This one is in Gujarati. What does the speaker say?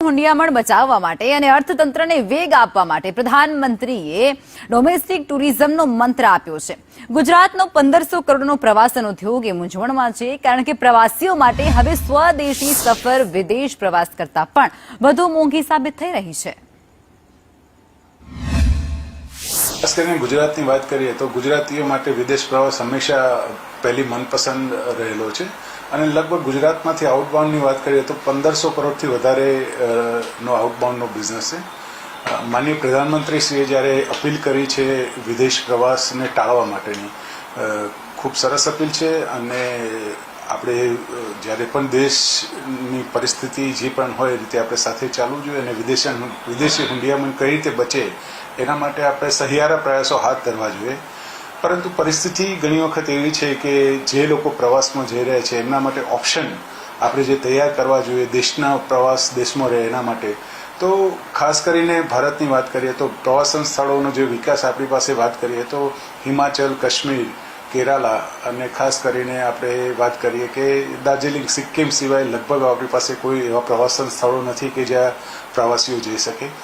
હુંડિયામણ બચાવવા માટે અને અર્થતંત્રને વેગ આપવા માટે પ્રધાનમંત્રીએ ડોમેસ્ટિક ટુરિઝમનો મંત્ર આપ્યો છે। ગુજરાતનો 1500 કરોડનો પ્રવાસન ઉદ્યોગ એ મૂંઝવણમાં છે, કારણ કે પ્રવાસીઓ માટે હવે સ્વદેશી સફર વિદેશ પ્રવાસ કરતાં પણ વધુ મોંઘી સાબિત થઈ રહી છે। ખાસ કરીને ગુજરાતની વાત કરીએ તો ગુજરાતીઓ માટે વિદેશ પ્રવાસ હંમેશા પહેલી મનપસંદ રહેલો છે અને લગભગ ગુજરાતમાંથી આઉટબાઉન્ડની વાત કરીએ તો 1500 કરોડથી વધારે નો આઉટબાઉન્ડનો બિઝનેસ છે। માનનીય પ્રધાનમંત્રીશ્રીએ જ્યારે અપીલ કરી છે વિદેશ પ્રવાસને ટાળવા માટેની, ખૂબ સરસ અપીલ છે અને આપણે જ્યારે પણ દેશની પરિસ્થિતિ જે પણ હોય એ રીતે આપણે સાથે ચાલવું જોઈએ અને વિદેશી હુંડિયામણ કઈ રીતે બચે એના માટે આપણે સહિયારા પ્રયાસો હાથ ધરવા જોઈએ। પરંતુ પરિસ્થિતિ ઘણી વખત એવી છે કે જે લોકો પ્રવાસમાં જઈ રહ્યા છે એમના માટે ઓપ્શન આપણે જે તૈયાર કરવા જોઈએ દેશના પ્રવાસ દેશમાં રહે એના માટે, તો ખાસ કરીને ભારતની વાત કરીએ તો પ્રવાસન સ્થળોનો જે વિકાસ આપણી પાસે વાત કરીએ તો હિમાચલ, કાશ્મીર, કેરાલા અને ખાસ કરીને આપણે વાત કરીએ કે દાર્જિલિંગ, સિક્કિમ સિવાય લગભગ આપણી પાસે કોઈ એવા પ્રવાસન સ્થળો નથી કે જ્યાં પ્રવાસીઓ જઈ શકે।